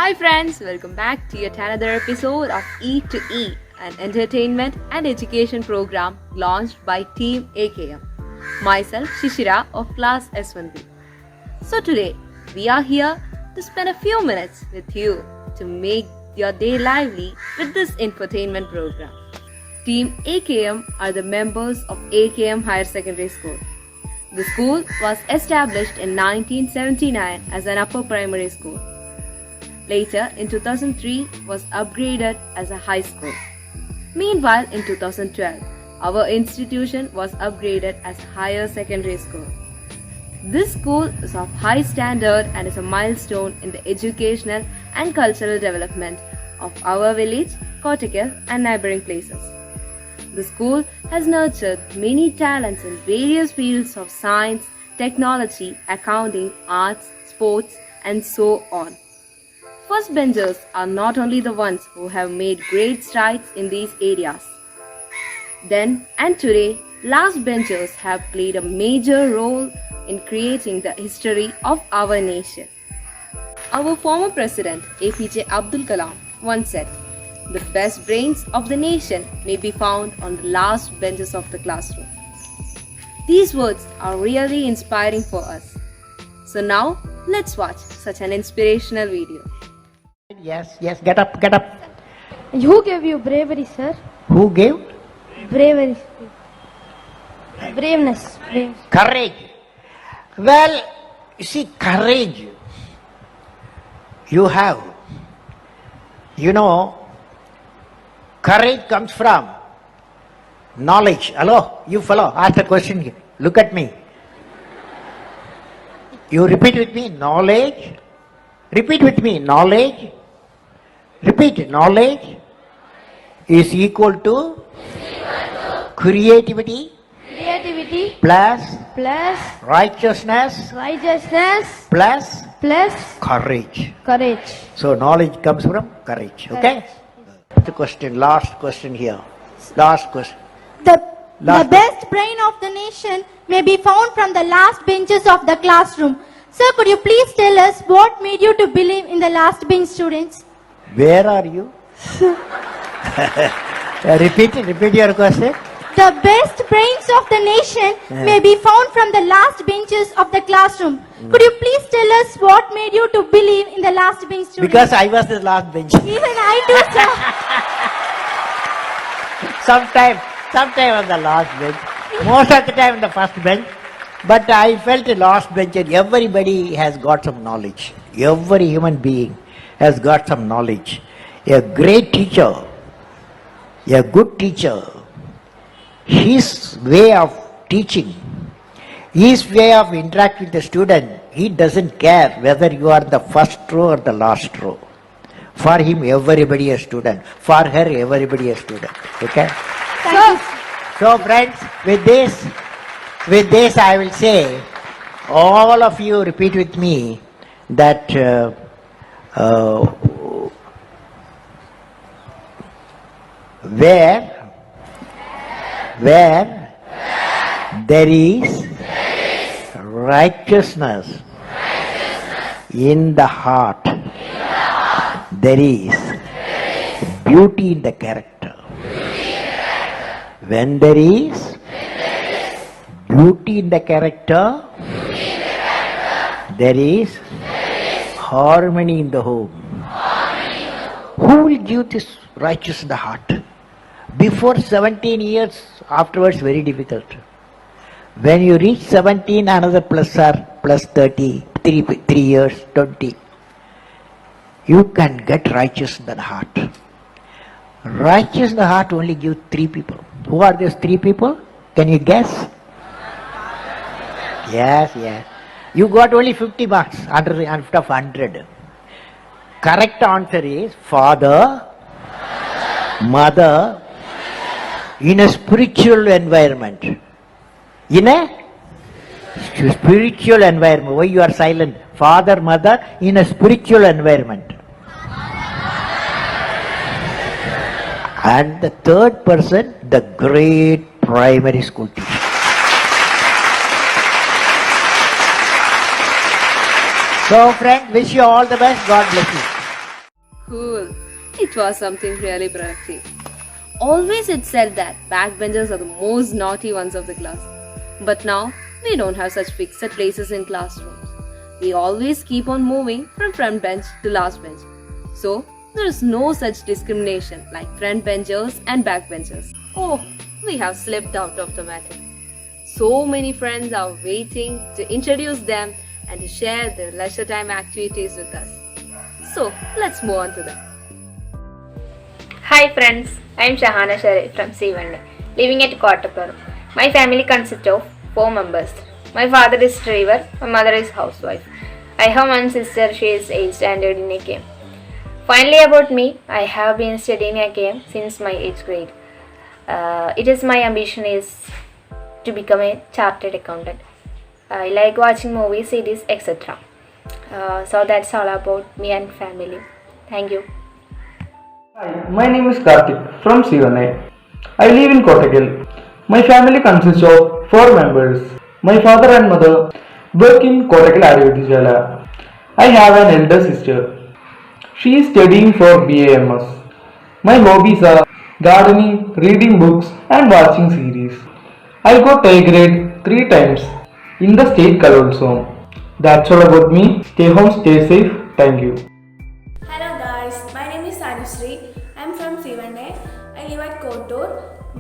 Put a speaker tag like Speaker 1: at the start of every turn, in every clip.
Speaker 1: Hi friends, welcome back to yet another episode of E to E, an entertainment and education program launched by Team AKM. Myself Shishira of class S1B. So today, we are here to spend a few minutes with you to make your day lively with this infotainment program. Team AKM are the members of AKM Higher Secondary School. The school was established in 1979 as an upper primary school. Later, in 2003, was upgraded as a high school. Meanwhile, in 2012, our institution was upgraded as a higher secondary school. This school is of high standard and is a milestone in the educational and cultural development of our village, Kottakkal, and neighboring places. The school has nurtured many talents in various fields of science, technology, accounting, arts, sports, and so on. First benchers are not only the ones who have made great strides in these areas. Then and today, last benchers have played a major role in creating the history of our nation. Our former president, APJ Abdul Kalam, once said, "The best brains of the nation may be found on the last benches of the classroom." These words are really inspiring for us. So now, let's watch such an inspirational video.
Speaker 2: Yes, get up, get up.
Speaker 3: Who gave you bravery, sir?
Speaker 2: Who gave?
Speaker 3: Bravery. Braveness.
Speaker 2: Courage. Well, you see, courage you have. You know, courage comes from knowledge. Hello, you fellow, ask a question here. Look at me. You repeat with me, knowledge. Repeat with me, knowledge. Repeat, knowledge is equal to creativity
Speaker 3: Creativity
Speaker 2: plus
Speaker 3: plus
Speaker 2: righteousness
Speaker 3: righteousness
Speaker 2: plus
Speaker 3: plus
Speaker 2: courage.
Speaker 3: courage.
Speaker 2: So knowledge comes from courage. Okay? The question, last question here. Last question.
Speaker 4: The
Speaker 2: Last
Speaker 4: best brain of the nation may be found from the last benches of the classroom. Sir, could you please tell us what made you to believe in the last bench students?
Speaker 2: Where are you? Repeat your question.
Speaker 4: The best brains of the nation may be found from the last benches of the classroom. Could you please tell us what made you to believe in the last bench students?
Speaker 2: Because I was the last bench.
Speaker 4: Even I too, sir.
Speaker 2: Sometime on the last bench. Most of the time on the first bench. But I felt the last bench and everybody has got some knowledge. Every human being has got some knowledge. A great teacher, a good teacher, his way of teaching, his way of interacting with the student, he doesn't care whether you are the first row or the last row. For him, everybody a student. For her, everybody a student. Okay? So friends, with this I will say, all of you repeat with me that where there is righteousness in the heart, there is beauty in the character. When there is beauty in the character, there is harmony in the home. Who will give this righteousness in the heart? Before 17 years, afterwards very difficult. When you reach 17, another plus 30, 3 years, 20, you can get righteous in the heart. Righteous in the heart only give 3 people. Who are these 3 people? Can you guess? Yes. You got only 50 marks out of 100. Correct answer is father, mother, in a spiritual environment. In a spiritual environment. Why you are silent? Father, mother, in a spiritual environment. And the third person, the great primary school teacher. So friend, wish you all the best. God bless you.
Speaker 1: Cool. It was something really productive. Always it said that backbenchers are the most naughty ones of the class. But now, we don't have such fixed places in classrooms. We always keep on moving from front bench to last bench. So, there is no such discrimination like front benchers and backbenchers. Oh, we have slipped out of the matter. So many friends are waiting to introduce them and to share their leisure time activities with us. So, let's move on to them.
Speaker 5: Hi friends, I am Shahana Sharif from C1A, living at Kottapuram. My family consists of 4 members. My father is driver, my mother is housewife. I have one sister, she is 8th standard in AKM. Finally about me, I have been studying AKM since my 8th grade. It is my ambition is to become a chartered accountant. I like watching movies, series, etc. So that's all about me and family. Thank you.
Speaker 6: Hi, my name is Karthik from C1A. I live in Kottakkal. My family consists of 4 members. My father and mother work in Kottakkal Arivithishala. I have an elder sister. She is studying for BAMS. My hobbies are gardening, reading books and watching series. I got A grade 3 times in the state Kalotsam. That's all about me. Stay home, stay safe. Thank you.
Speaker 7: Hello guys, my name is Anushree. I am from C1A. I live at Kottur.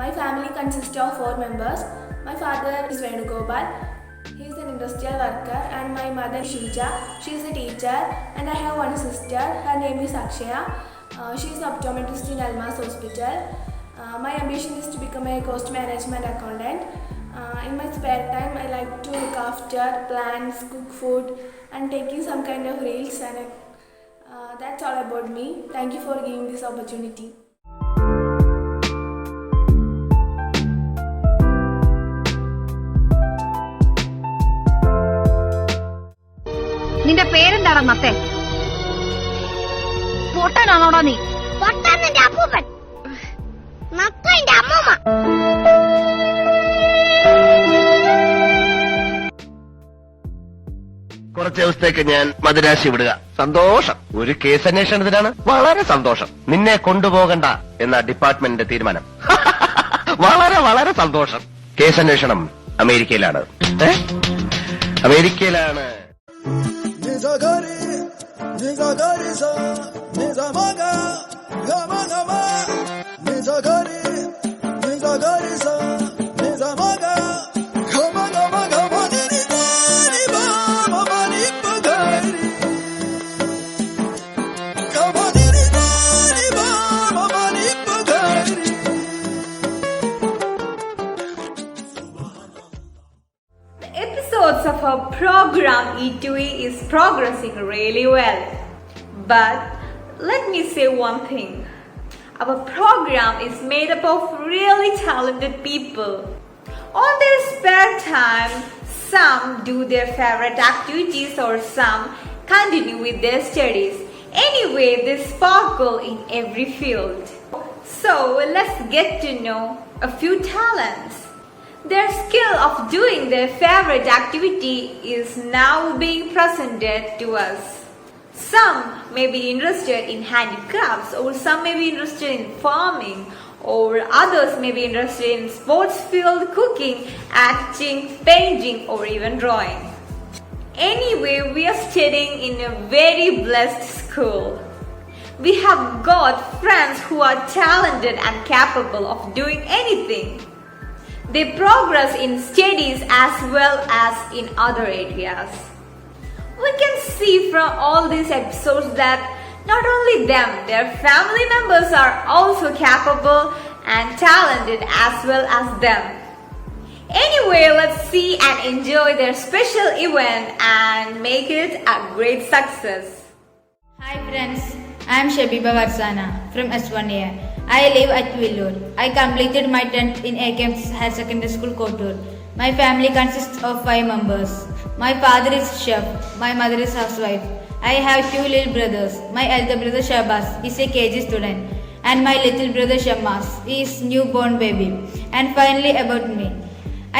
Speaker 7: My family consists of 4 members. My father is Venugopal. He is an industrial worker and my mother is Shija. She is a teacher and I have one sister. Her name is Akshaya. She is an optometrist in Almas Hospital. My ambition is to become a cost management accountant. In my spare time, I like to look after plants, cook food and taking some kind of reels and that's all about me. Thank you for giving this opportunity.
Speaker 8: നിന്റെ പേരെന്താടാ നത്തെ? പൊട്ടനാണോടാ നീ?
Speaker 3: പൊട്ടാൻ നിന്റെ അപ്പൂപ്പൻ. നത്ത എന്റെ അമ്മൂമ്മ.
Speaker 9: കുറച്ച് ദിവസത്തേക്ക് ഞാൻ മദിരാശി വിടുക. സന്തോഷം. ഒരു കേസ് അന്വേഷണത്തിനാണ്. വളരെ സന്തോഷം. നിന്നെ കൊണ്ടുപോകണ്ട എന്ന ഡിപ്പാർട്ട്മെന്റിന്റെ തീരുമാനം. വളരെ വളരെ സന്തോഷം. കേസ് അന്വേഷണം അമേരിക്കയിലാണ്. അമേരിക്കയിലാണ്.
Speaker 10: Episodes of our program E2E is progressing really well. But let me say one thing. Our program is made up of really talented people. On their spare time, some do their favorite activities or some continue with their studies. Anyway, they sparkle in every field. So let's get to know a few talents. Their skill of doing their favorite activity is now being presented to us. Some may be interested in handicrafts, or some may be interested in farming, or others may be interested in sports field, cooking, acting, painting, or even drawing. Anyway, we are studying in a very blessed school. We have got friends who are talented and capable of doing anything. They progress in studies as well as in other areas. We can see from all these episodes that not only them, their family members are also capable and talented as well as them. Anyway, let's see and enjoy their special event and make it a great success.
Speaker 11: Hi friends, I am Shabiba Varsana from S1A. I live at Villur. I completed my 10th in AKM Higher Secondary School, Kottur. My family consists of 5 members. My father is chef. My mother is housewife. I have 2 little brothers. My elder brother Shabas is a KG student. And my little brother Shamas is newborn baby. And finally about me.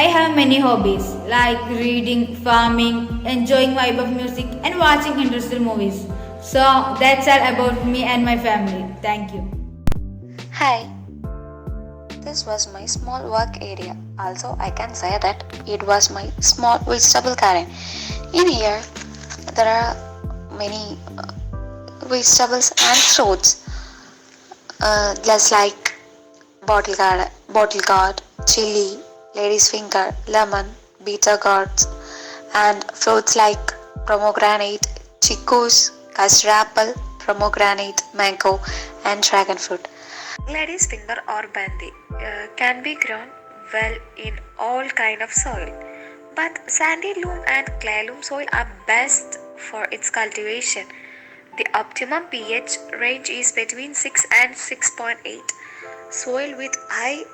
Speaker 11: I have many hobbies like reading, farming, enjoying vibe of music and watching interesting movies. So that's all about me and my family. Thank you.
Speaker 12: Hi, this was my small work area. Also, I can say that it was my small vegetable garden. In here, there are many vegetables and fruits, just like bottle gourd, chili, lady's finger, lemon, bitter gourds, and fruits like pomegranate, chickus, custard apple, pomegranate, mango, and dragon fruit. Lady's finger or bandi can be grown well in all kind of soil, but sandy loam and clay loam soil are best for its cultivation. The optimum pH range is between 6 and 6.8. Soil with high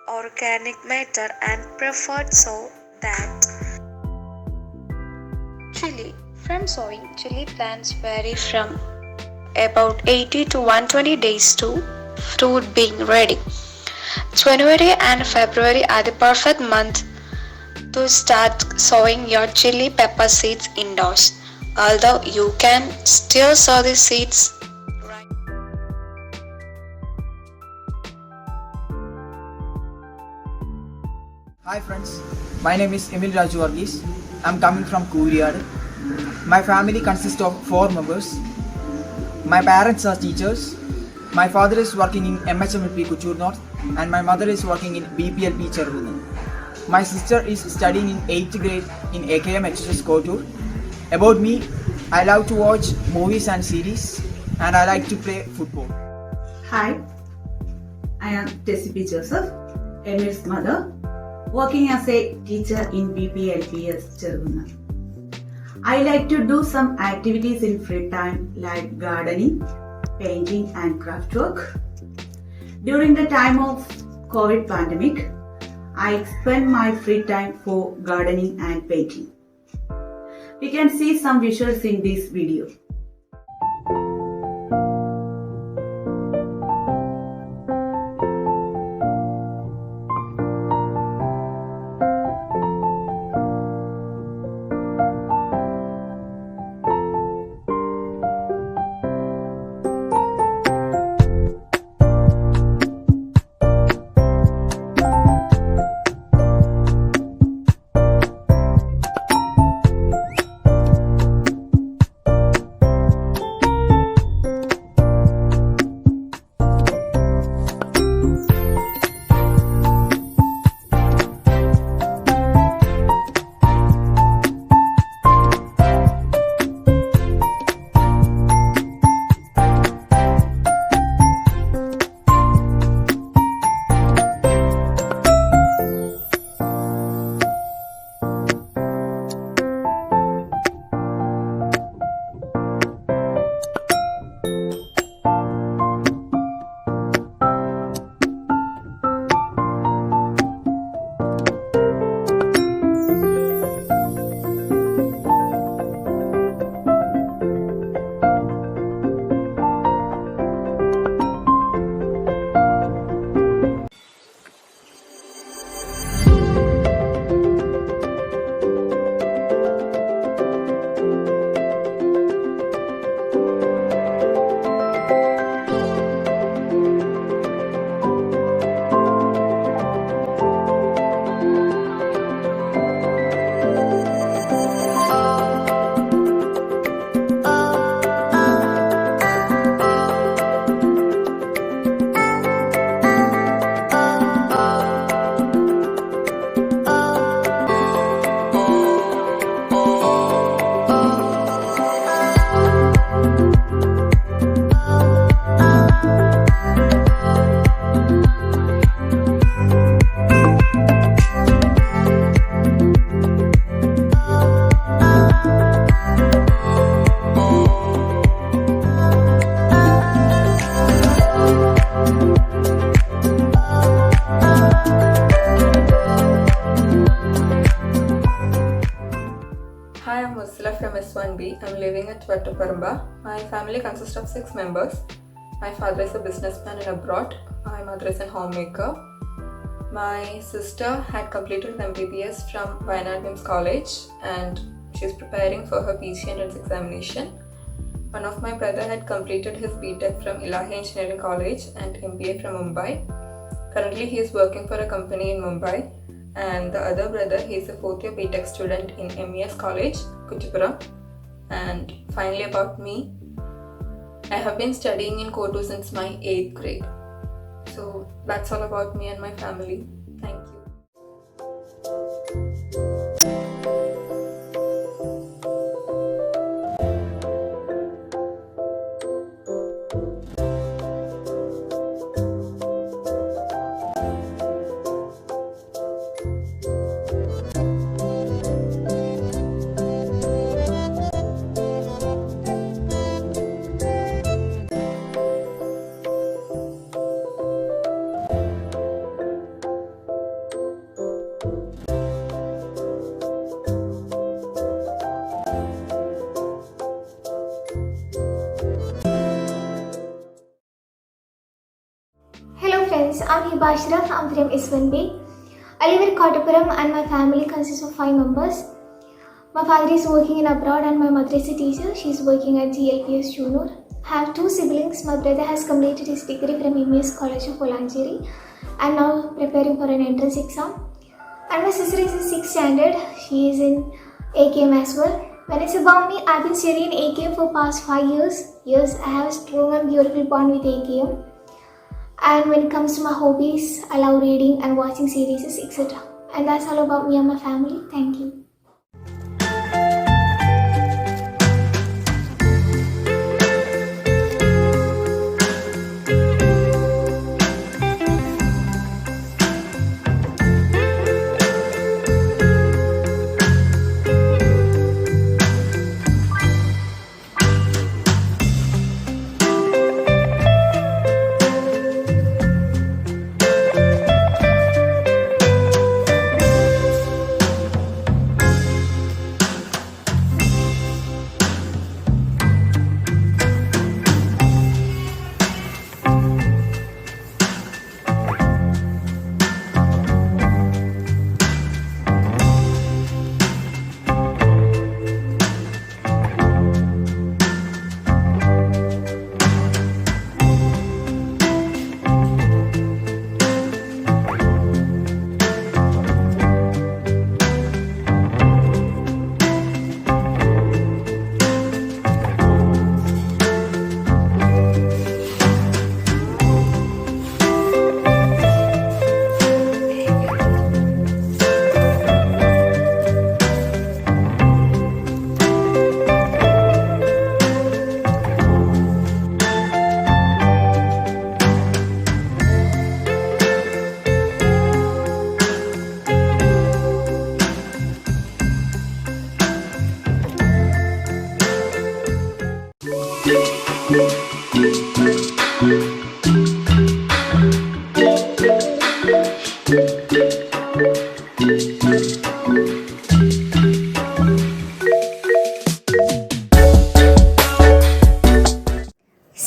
Speaker 12: organic matter and preferred so that chili. From sowing, chili plants vary from about 80 to 120 days to fruit being ready. January and February are the perfect month to start sowing your chili pepper seeds indoors, although you can still sow the seeds.
Speaker 13: Hi friends, my name is Emil Raju Varghese. I'm coming from Kuriyad. My family consists of 4 members. My parents are teachers. My father is working in MHMLP Kuchur North and my mother is working in BPLP Chervunu. My sister is studying in 8th grade in AKM HSS Kotur. About me, I love to watch movies and series and I like to play football.
Speaker 14: Hi, I am Tessie P. Joseph, Emil's mother, working as a teacher in BPLPS Chervunu. I like to do some activities in free time like gardening, painting and craft work. During the time of COVID pandemic, I spend my free time for gardening and painting. We can see some visuals in this video.
Speaker 15: I'm living at Vettaparamba. My family consists of 6 members. My father is a businessman in abroad. My mother is a homemaker. My sister had completed an MBBS from Wayanad Mims College and she is preparing for her PG entrance examination. One of my brother had completed his BTech from Elahi Engineering College and MBA from Mumbai. Currently he is working for a company in Mumbai. And the other brother, he is a 4th year BTech student in MES College, Kuchipura. And finally about me, I have been studying in Kotu since my 8th grade. So that's all about me and my family. Thank you.
Speaker 16: Hello friends, I'm Hibashira from S1B. I live in Kottapuram and my family consists of 5 members. My father is working in abroad and my mother is a teacher. She is working at GLPS Junur. I have 2 siblings. My brother has completed his degree from MES College of Polancheri and now preparing for an entrance exam. And my sister is in 6th standard. She is in AKM as well. When it's about me, I've been studying AKM for past 5 years. Yes, I have a strong and beautiful bond with AKM. And when it comes to my hobbies, I love reading and watching series, etc. And that's all about me and my family. Thank you.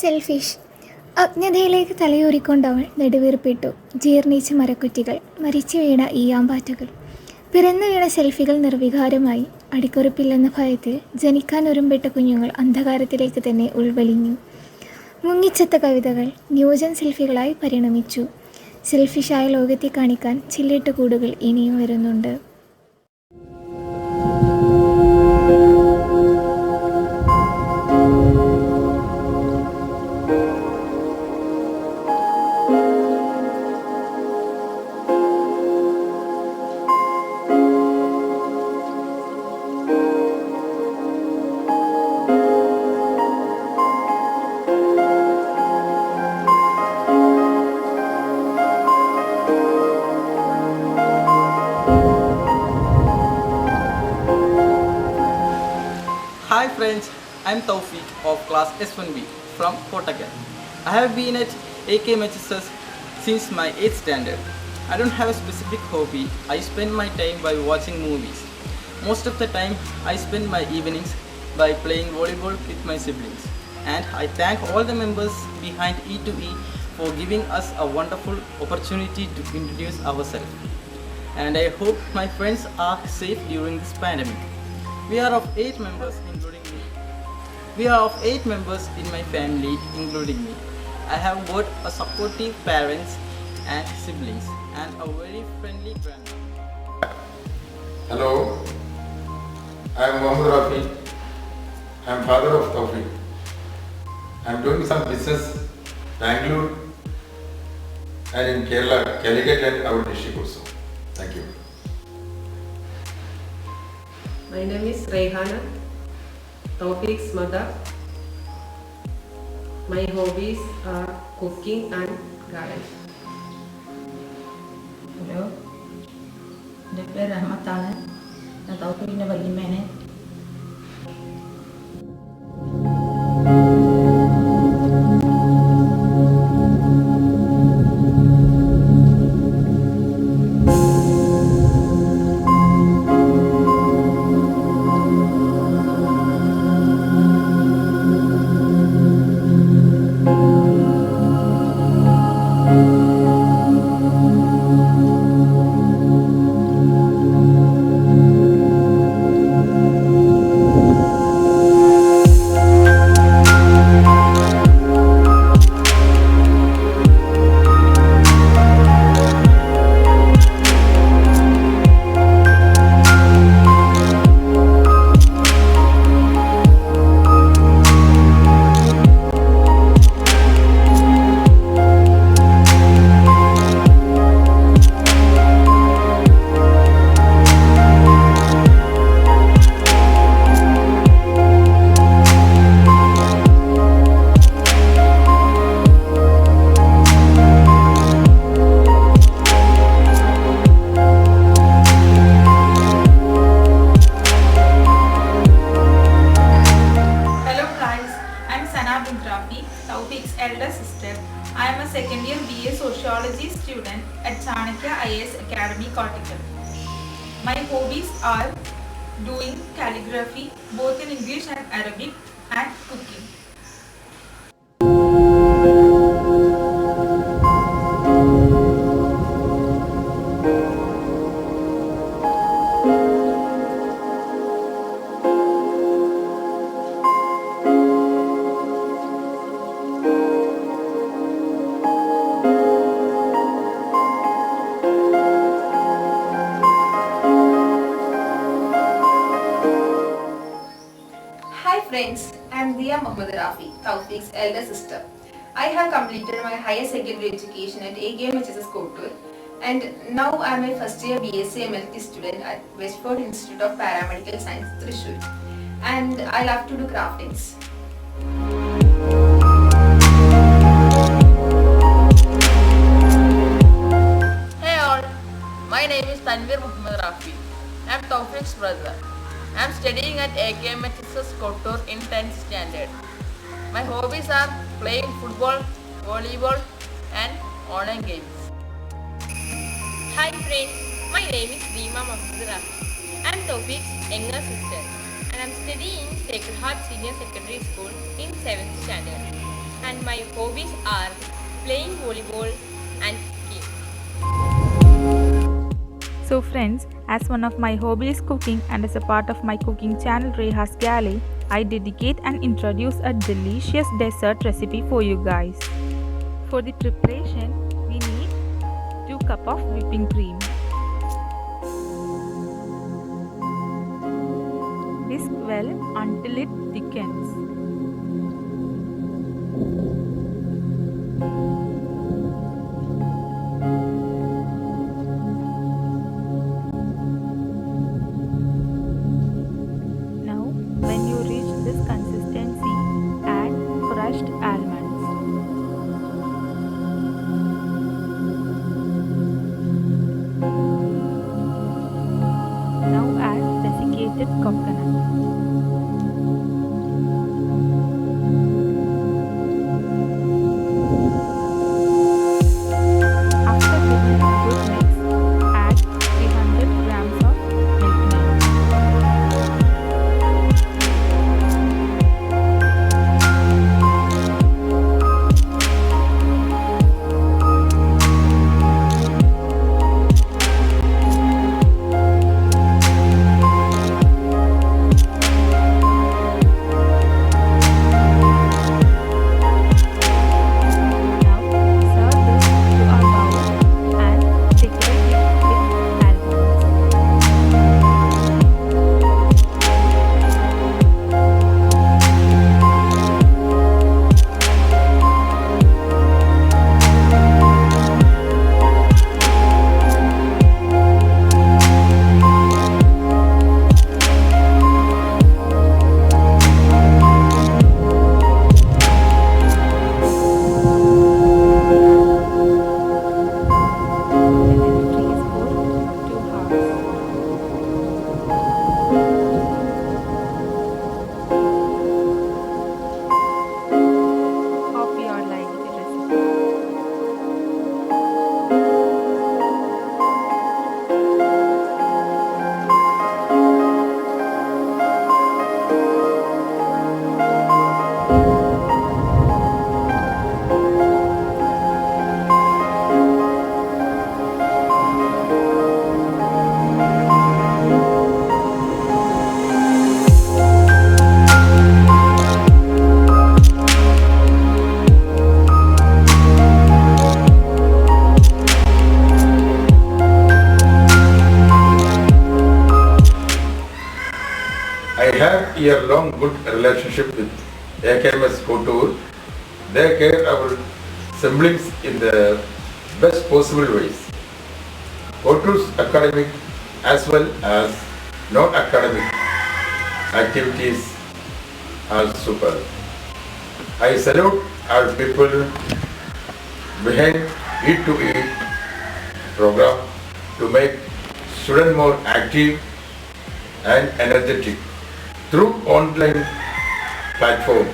Speaker 16: Selfish. അജ്ഞതയിലേക്ക് തലയൂരിക്കൊണ്ടവൾ നെടുവീർപ്പിട്ടു. ജീർണിച്ച മരക്കുറ്റികൾ, മരിച്ചു വീണ ഈയാമ്പാറ്റകൾ, പിറന്നു വീണ സെൽഫികൾ നിർവികാരമായി. അടിക്കുറിപ്പില്ലെന്ന ഭയത്തിൽ ജനിക്കാൻ ഒരുമ്പെട്ട കുഞ്ഞുങ്ങൾ അന്ധകാരത്തിലേക്ക് തന്നെ ഉൾവലിഞ്ഞു. മുങ്ങിച്ചത്ത കവിതകൾ ന്യൂജൻ സെൽഫികളായി പരിണമിച്ചു. സെൽഫിഷായ ലോകത്തെ കാണിക്കാൻ ചില്ലിട്ട കൂടുകൾ ഇനിയും വരുന്നുണ്ട്.
Speaker 17: Hi friends, I am Tawfiq of class S1B from Kottakkal. I have been at AKMHSS since my 8th standard. I don't have a specific hobby. I spend my time by watching movies. Most of the time I spend my evenings by playing volleyball with my siblings. And I thank all the members behind E2E for giving us a wonderful opportunity to introduce ourselves. And I hope my friends are safe during this pandemic. We are of 8 members including me. We are of 8 members in my family, including me. I have both a supportive parents and siblings and a very friendly grandma.
Speaker 18: Hello, I am Mohammed Rafi. I am father of Tawfiq. I am doing some business Bangalore and in Kerala, Calicut and our district also. Thank you.
Speaker 19: My name is Rehana, Tawfiq's mother. My hobbies are cooking and gardening.
Speaker 11: Hello എൻ്റെ പേര് റഹ്മത്താണ് ഞാൻ തൗഫീഖിൻ്റെ വല്യമ്മേനെ
Speaker 10: Tawfiq's elder sister. I am a second year BA Sociology student at Chanakya IAS Academy, Kottakkal. My hobbies are doing calligraphy, both in English and Arabic, and cooking.
Speaker 20: Hi friends, I am Dia Mohammed Rafi, Tawfiq's elder sister. I have completed my higher secondary education at AKMHSS Kottur, and now I am a first year BSc MLT student at Westford Institute of Paramedical Science, Thrissur, and I love to do craftings.
Speaker 21: Hey all, my name is Tanvir Muhammad Rafi. I am Tawfiq's brother. I am studying at AKMHSS Kottur in 10th standard. My hobbies are playing football, volleyball and online games.
Speaker 22: Hi friends, my name is Reema Mahmood Rafi. I am Tawfiq's younger sister and I am studying Sacred Heart Senior Secondary School in 7th standard. And my hobbies are playing volleyball and cooking.
Speaker 23: So friends, as one of my hobbies cooking and as a part of my cooking channel Reha's Galley, I dedicate and introduce a delicious dessert recipe for you guys. For the preparation, we need 2 cups of whipping cream. Whisk well until it thickens. Now, when you reach this consistency, add crushed almonds. Now add desiccated coconut. After giving a good mix, add 300 grams of milk maid.
Speaker 18: have year-long good relationship with AKMS Kotur. They care our siblings in the best possible ways. Kotur's academic as well as non-academic activities are super. I salute our people behind E2E program to make students more active and energetic through online platform.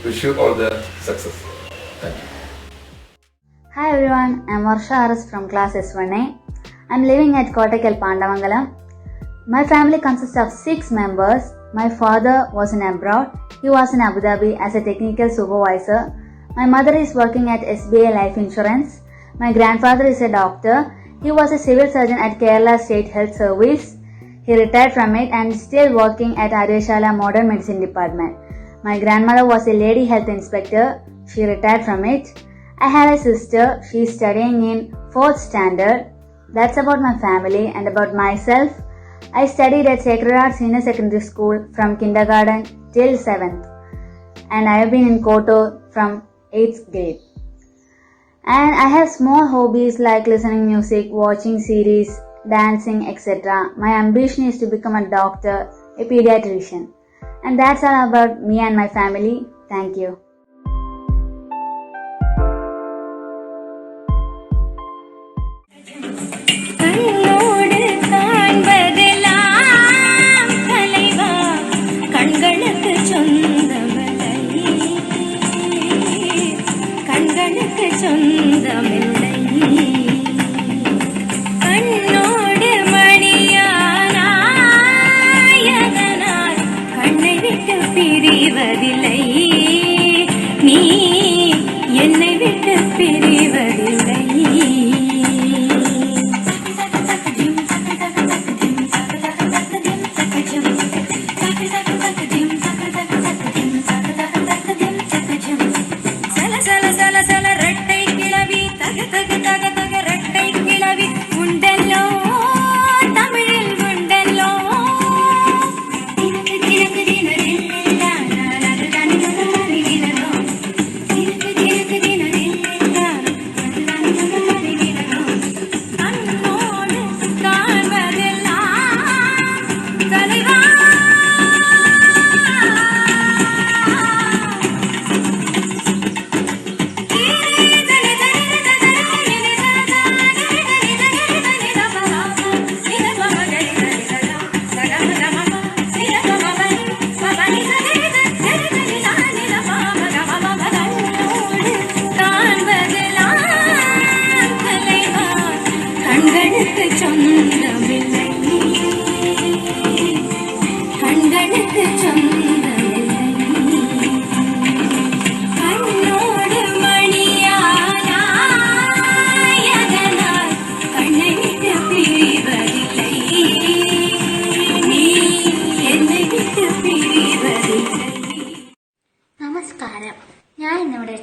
Speaker 18: Wish you all the success. Thank you.
Speaker 1: Hi everyone, I'm Varsha RS from class S1A. I'm living at Kottakkal, Pandamangalam. My family consists of 6 members. My father was in abroad. He was in Abu Dhabi as a technical supervisor. My mother is working at SBI Life Insurance. My grandfather is a doctor. He was a civil surgeon at Kerala State Health Service. He retired from it and is still working at Aryashala Modern Medicine Department. My grandmother was a lady health inspector. She retired from it. I have a sister. She is studying in 4th standard. That's about my family. And about myself, I studied at Sacred Heart Senior Secondary School from kindergarten till 7th. And I have been in Kotor from 8th grade. And I have small hobbies like listening music, watching series, dancing, etc. My ambition is to become a doctor, a pediatrician. And that's all about me and my family. Thank you.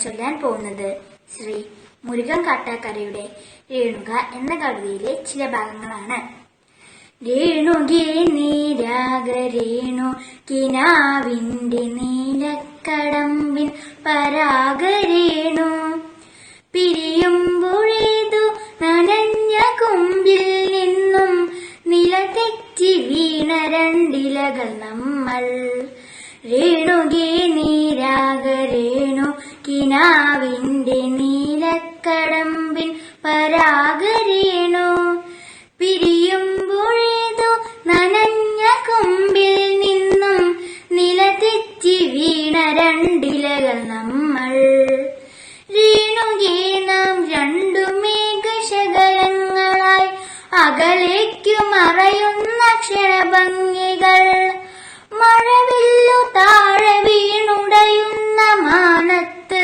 Speaker 1: ചൊല്ലാൻ പോകുന്നത് ശ്രീ മുരുകൻ കാട്ടാക്കരയുടെ രേണുക എന്ന കവിതയിലെ ചില ഭാഗങ്ങളാണ്. രേണുകേ നീരാഗ രേണു കിനാവിന്റെ നീലക്കടമ്പിൻ പരാഗരേണു പിരിയുമ്പോഴേതു നനഞ്ഞ കൊമ്പിൽ നിന്നും നിലതെറ്റി വീണ രണ്ടിലകൾ നമ്മൾ. രേണുകേ നീരാഗ രേണു കിനാവിന്റെ നീലക്കടമ്പിൻ പരാഗരേണു പിരിയുമ്പോഴേതു നനഞ്ഞ കൊമ്പിൽ നിന്നും നിലതെറ്റി വീണ രണ്ടിലകൾ നമ്മൾ. രേണുകേ നാം രണ്ടു മേഘശകലങ്ങളായി അകലേക്കു മറയുന്ന ക്ഷണഭംഗികൾ. മഴവില്ലു താഴെ വീണുടയുന്ന മാനത്ത്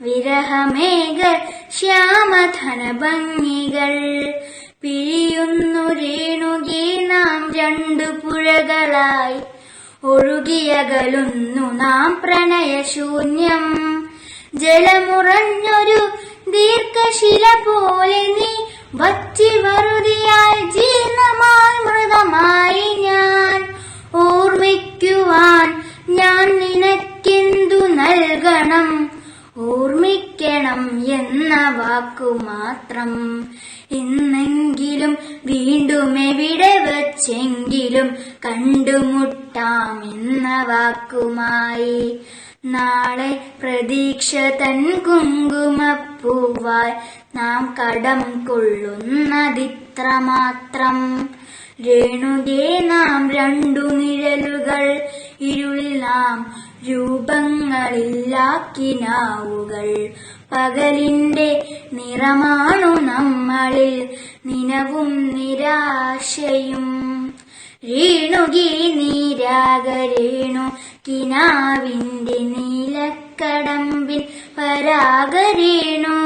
Speaker 1: വിരഹമേഘ ശ്യാമധനഭംഗികൾ. പിരിയുന്നു രേണുകേ നാം രണ്ടു പുഴകളായി ഒഴുകിയകലുന്നു നാം പ്രണയശൂന്യം. ജലമുറഞ്ഞൊരു ദീർഘശില പോലെ നീ വറ്റി വറുതിയായി ജീർണമായി മൃതമായി ഞാൻ. ഓർമ്മിക്കുവാൻ
Speaker 2: എന്ന വാക്കുമാത്രം. ഇന്നെങ്കിലും വീണ്ടും എവിടെ വച്ചെങ്കിലും കണ്ടുമുട്ടാമെന്ന വാക്കുമായി. നാളെ പ്രതീക്ഷ തൻ കുങ്കുമപ്പൂവായി നാം കടം കൊള്ളുന്നതിത്ര മാത്രം. രേണുകേ നാം രണ്ടു നിഴലുകൾ, ഇരുളിൽ നാം രൂപങ്ങളില്ലാക്കിനാവുകൾ. പകലിന്റെ നിറമാണു നമ്മളിൽ നിനവും നിരാശയും. രേണുകേ നീരാഗരേണു കിനാവിന്റെ നീലക്കടമ്പിൽ പരാഗരേണു.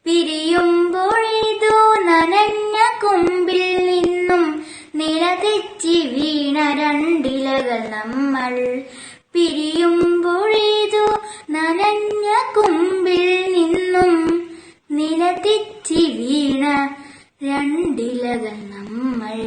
Speaker 2: പിരിയുമ്പോഴേതോ നനഞ്ഞ കൊമ്പിൽ നിന്നും നിലതെറ്റി വീണ രണ്ടിലകൾ നമ്മൾ. പിരിയുമ്പോഴേതോ നനഞ്ഞ കൊമ്പിൽ നിന്നും നിലതെറ്റി വീണ രണ്ടിലകൾ നമ്മൾ.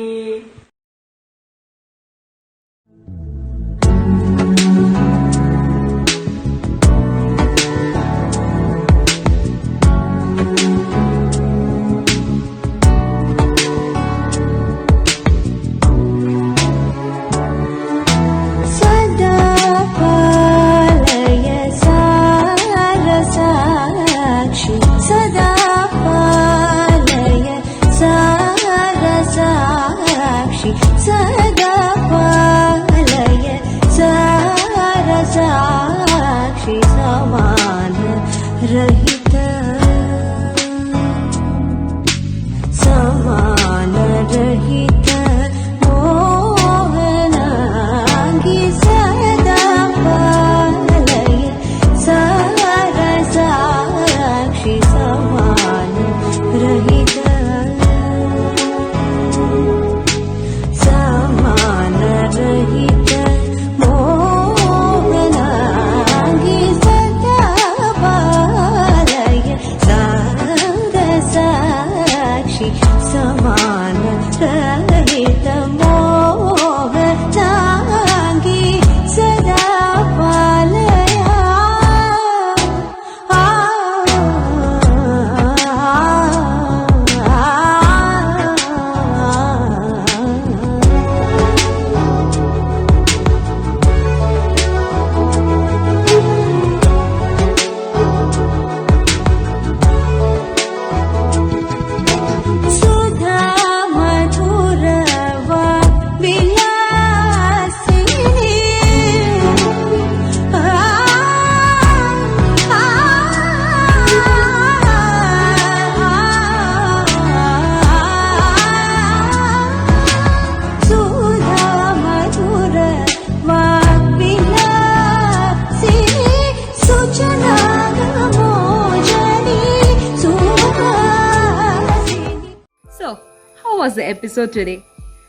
Speaker 4: How was the episode today?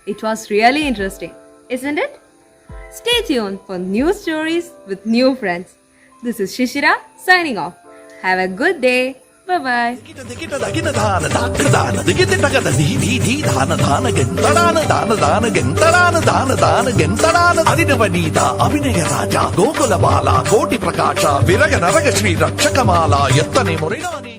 Speaker 4: It was really interesting, isn't it? Stay tuned for new stories with new friends. This is Shishira signing off. Have a good day. Bye-bye.
Speaker 5: ಅಭಿನಯ ರಾಜ ಗೋಕುಲ ಬಾಲ ಕೋಟಿ ಪ್ರಕಾಶ ವಿರಗ ನರಗ ಶ್ರೀ ರಕ್ಷಕಮಾಲ ಎತ್ತನೆ ಮೊರೆನಾನಿ